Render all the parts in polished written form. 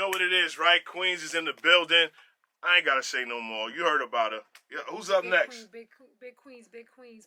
know what it is, right? Queens is in the building. I ain't gotta say no more. You heard about her. Yeah, who's up next? Big Queens,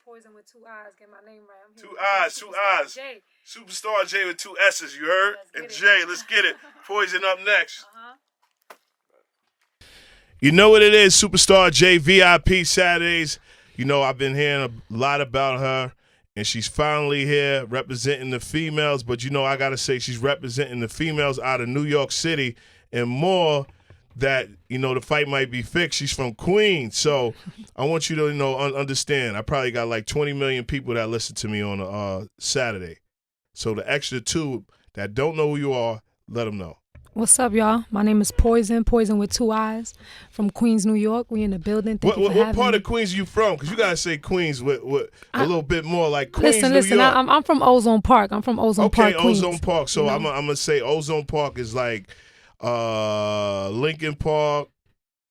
Poison with 2 eyes. Get my name right. I'm here Two eyes. J. Superstar J with 2 S's, you heard? And J, let's get it. Poison up next. You know what it is, Superstar J, VIP Saturdays. You know, I've been hearing a lot about her, and she's finally here representing the females. But, you know, I got to say she's representing the females out of New York City and more that, you know, the fight might be fixed. She's from Queens. So I want you to, you know, understand. I probably got like 20 million people that listen to me on a Saturday. So the extra 2 that don't know who you are, let them know. What's up, y'all? My name is Poison with 2 eyes, from Queens, New York. We in the building. Thank you for what part me. of Queens are you from? Because you got to say Queens with a little bit more like Queens, listen, New York. I'm from Ozone Park. Park, Queens. Ozone Park. So I'm going to say Ozone Park is like Lincoln Park.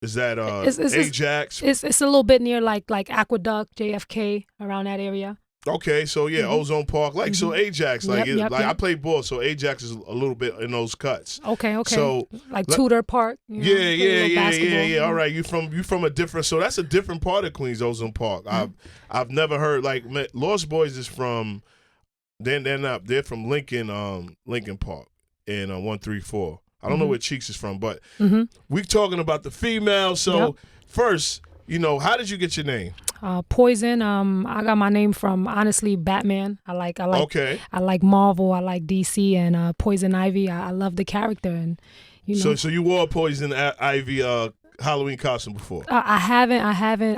Is that Ajax? It's a little bit near like Aqueduct, JFK, around that area. Okay, so yeah, Ozone Park, like so Ajax, like Yep. I play ball, so Ajax is a little bit in those cuts. Okay. So like Tudor Park. Yeah. All right, you from a different, so that's a different part of Queens, Ozone Park. I've never heard like Lost Boys is from, they're from Lincoln Park in 134. I don't know where Cheeks is from, but we're talking about the female. So first, you know, how did you get your name? Poison. I got my name from, honestly, Batman. I like Marvel. I like DC and Poison Ivy. I love the character, and you know. So you wore a Poison Ivy Halloween costume before? I haven't.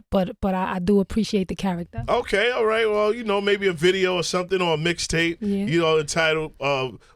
But I do appreciate the character. Okay, all right. Well, you know, maybe a video or something or a mixtape. Yeah. You know, entitled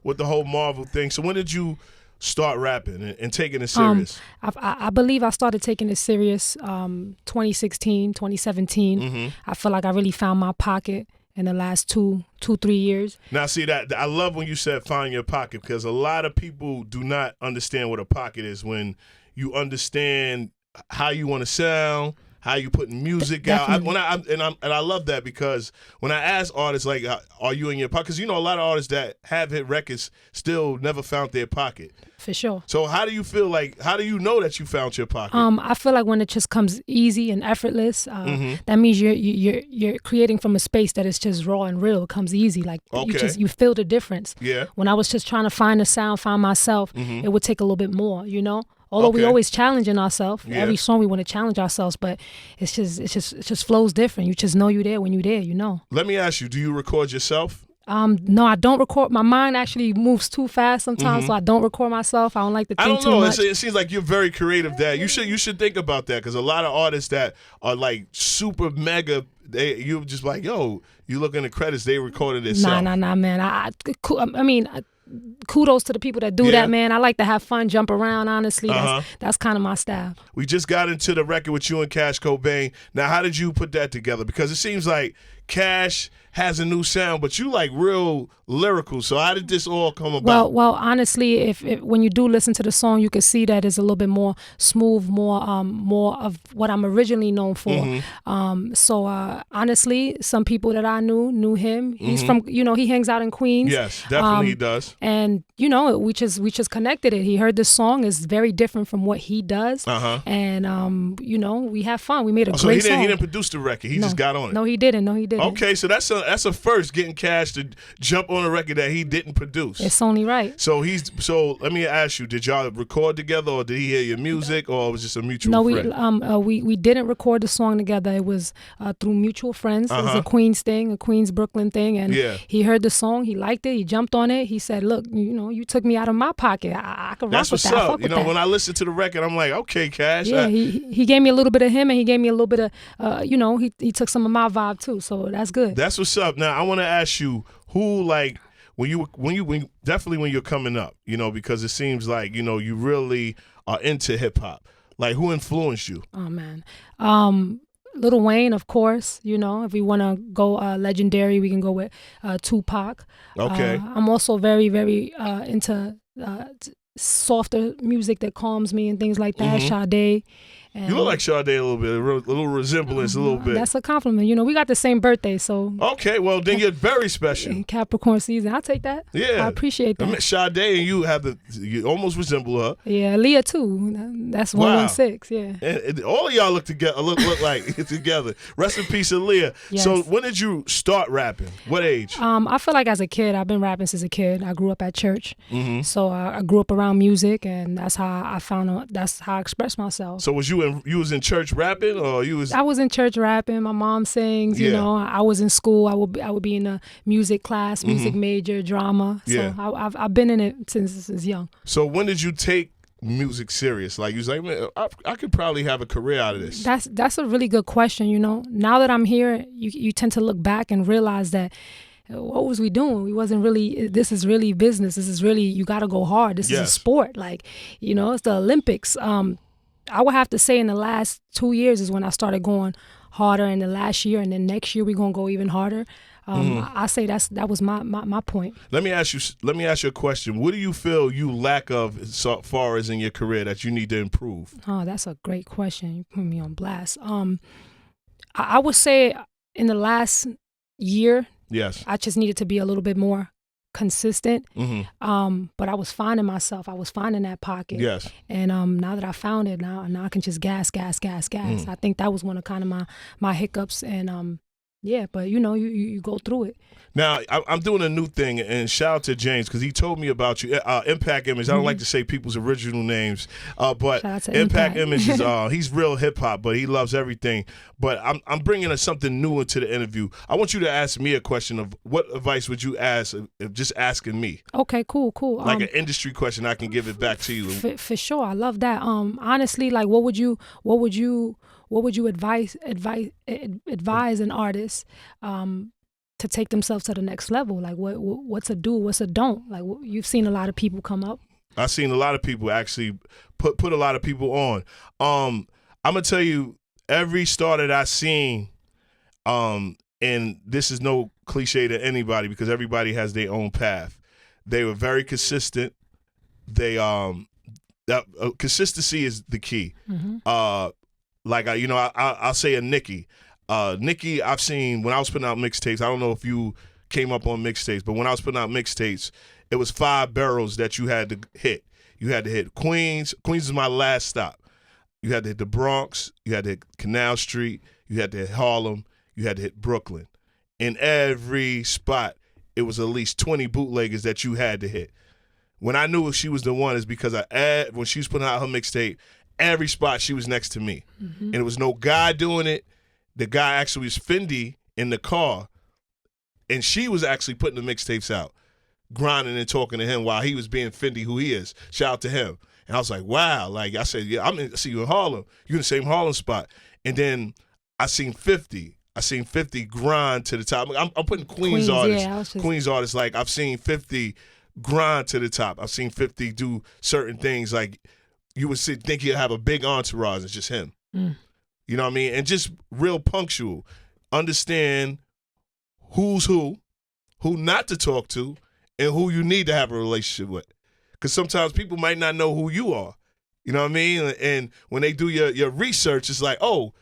with the whole Marvel thing. So when did you start rapping and taking it serious? I believe I started taking it serious 2016, 2017. I feel like I really found my pocket in the last 3 years. Now, see, that I love when you said find your pocket, because a lot of people do not understand what a pocket is. When you understand how you want to sound, how you putting music out. I love that, because when I ask artists, like, are you in your pocket? Because, you know, a lot of artists that have hit records still never found their pocket. For sure. So how do you feel like, how do you know that you found your pocket? I feel like when it just comes easy and effortless, that means you're creating from a space that is just raw and real. It comes easy. Like you feel the difference. Yeah. When I was just trying to find a sound, find myself, it would take a little bit more, you know? Although we always challenging ourselves, every song we want to challenge ourselves, but it just flows different. You just know you're there when you're there, you know. Let me ask you, do you record yourself? No, I don't record. My mind actually moves too fast sometimes, so I don't record myself. I don't like to think too much. It seems like you're very creative, Dad. You should think about that, because a lot of artists that are like super mega, you just like, yo, you look in the credits, they recorded this. Nah, man. I mean. Kudos to the people that do that, man. I like to have fun, jump around, honestly. That's kind of my style. We just got into the record with you and Cash Cobain. Now, how did you put that together? Because it seems like Cash has a new sound, but you like real lyrical. So how did this all come about? Well, honestly, if when you do listen to the song, you can see that it's a little bit more smooth, more of what I'm originally known for. So honestly, some people that I knew him. He's from, you know, he hangs out in Queens. Yes, definitely he does. And you know, we just connected it. He heard this song is very different from what he does. And you know, we have fun. We made a great song. He didn't produce the record. He just got on it. No, he didn't. Okay, so that's a first, getting Cash to jump on a record that he didn't produce. It's only right. So let me ask you, did y'all record together, or did he hear your music, or it was just a mutual friend? No, we didn't record the song together. It was through mutual friends. It was a Queens thing, a Queens Brooklyn thing, and he heard the song, he liked it, he jumped on it. He said, "Look, you know, you took me out of my pocket. I could rock with that." That's what's up. You know, when I listen to the record, I'm like, okay, Cash. Yeah, he gave me a little bit of him, and he gave me a little bit of, you know, he took some of my vibe too. So that's good. That's what's up. Now I want to ask you, who, like, when you're coming up, you know, because it seems like, you know, you really are into hip hop. Like, who influenced you? Oh man, Lil Wayne, of course. You know, if we want to go legendary, we can go with Tupac. Okay. I'm also very, very into softer music that calms me and things like that. Sade. And you look like Sade a little bit, a little resemblance, a little bit. That's a compliment. We got the same birthday, so. Okay, well then you're very special. In Capricorn season, I'll take that. Yeah, I appreciate that. Sade and you almost resemble her. Yeah, Leah too. That's 116. Yeah. And all of y'all look together, look like together. Rest in peace, Leah. Yes. So when did you start rapping? What age? I feel like as a kid, I've been rapping since a kid. I grew up at church, so I grew up around music, and that's how I found. That's how I express myself. So was you was in church rapping, or you was? I was in church rapping. My mom sings. You know, I was in school. I would be in a music class, music major, drama. So I've been in it since young. So when did you take music serious? Like you was like, man, I could probably have a career out of this. That's a really good question. Now that I'm here, you tend to look back and realize that. What was we doing? We wasn't really, this is really business. This is really, you got to go hard. This is a sport. Like, it's the Olympics. I would have to say in the last 2 years is when I started going harder, and the last year, and then next year we're going to go even harder. I say that was my point. Let me ask you a question. What do you feel you lack of so far as in your career that you need to improve? Oh, that's a great question. You put me on blast. I would say in the last year, yes, I just needed to be a little bit more consistent. But I was finding myself. I was finding that pocket. Yes. And now that I found it, now I can just gas. I think that was one of kind of my hiccups. And but you go through it. Now, I'm doing a new thing, and shout out to James because he told me about you. Impact Image. I don't like to say people's original names, but Impact Image is he's real hip hop, but he loves everything. But I'm bringing something new into the interview. I want you to ask me a question of what advice would you ask? Just asking me. Okay, cool. Like an industry question, I can give it back to you. For sure, I love that. Honestly, like what would you advise an artist to take themselves to the next level? Like what's a do, what's a don't? Like you've seen a lot of people come up. I've seen a lot of people actually put a lot of people on. I'm gonna tell you, every star that I seen, and this is no cliche to anybody because everybody has their own path. They were very consistent. They consistency is the key. Like I'll say a Nicki. Nicki, I've seen when I was putting out mixtapes. I don't know if you came up on mixtapes, but when I was putting out mixtapes, it was 5 boroughs that you had to hit. You had to hit Queens. Queens is my last stop. You had to hit the Bronx. You had to hit Canal Street. You had to hit Harlem. You had to hit Brooklyn. In every spot, it was at least 20 bootleggers that you had to hit. When I knew she was the one is because when she was putting out her mixtape, every spot she was next to me. And it was no guy doing it. The guy actually was Fendi in the car, and she was actually putting the mixtapes out, grinding and talking to him while he was being Fendi who he is. Shout out to him. And I was like, wow. Like I said, yeah, I see you in Harlem. You're in the same Harlem spot. And then I seen 50. I seen 50 grind to the top. I'm putting Queens artists. Yeah, Queens artists. Like I've seen 50 grind to the top. I've seen 50 do certain things. Like you would think he'd have a big entourage. It's just him. You know what I mean? And just real punctual. Understand who's who not to talk to, and who you need to have a relationship with. Because sometimes people might not know who you are. You know what I mean? And when they do your research, it's like, oh,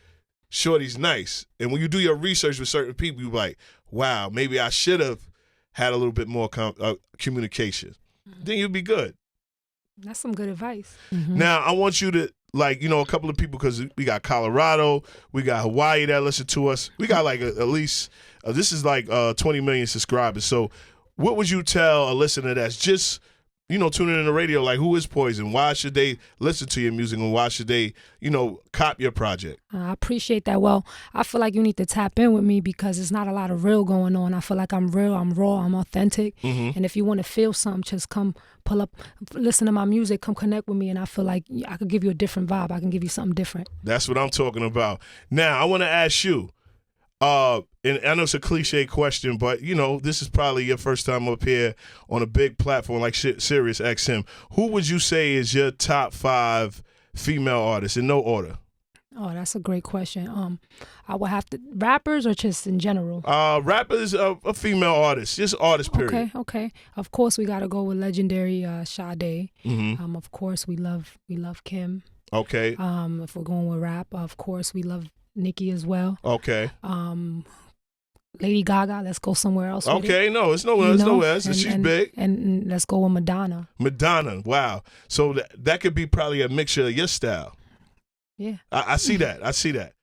shorty's nice. And when you do your research with certain people, you're like, wow, maybe I should have had a little bit more communication. Then you'll be good. That's some good advice. Now, I want you to, a couple of people, because we got Colorado, we got Hawaii that listen to us. We got at least, this is 20 million subscribers. So what would you tell a listener that's just, tuning in the radio, like, who is Poison? Why should they listen to your music, and why should they, cop your project? I appreciate that. Well, I feel like you need to tap in with me because there's not a lot of real going on. I feel like I'm real, I'm raw, I'm authentic. And if you want to feel something, just come pull up, listen to my music, come connect with me, and I feel like I could give you a different vibe. I can give you something different. That's what I'm talking about. Now, I want to ask you, and I know it's a cliche question, but, this is probably your first time up here on a big platform like Sirius XM. Who would you say is your top 5 female artists in no order? Oh, that's a great question. I would have to, rappers or just in general? Rappers, a female artist, just artist, period. Okay. Of course, we got to go with legendary Sade. Of course, we love Kim. Okay. If we're going with rap, of course, we love Nicki as well. Okay. Lady Gaga, let's go somewhere else. With Okay, it. no, it's nowhere. It's nowhere else. She's big. And let's go with Madonna. Madonna, wow. So that could be probably a mixture of your style. Yeah. I see that. I see that.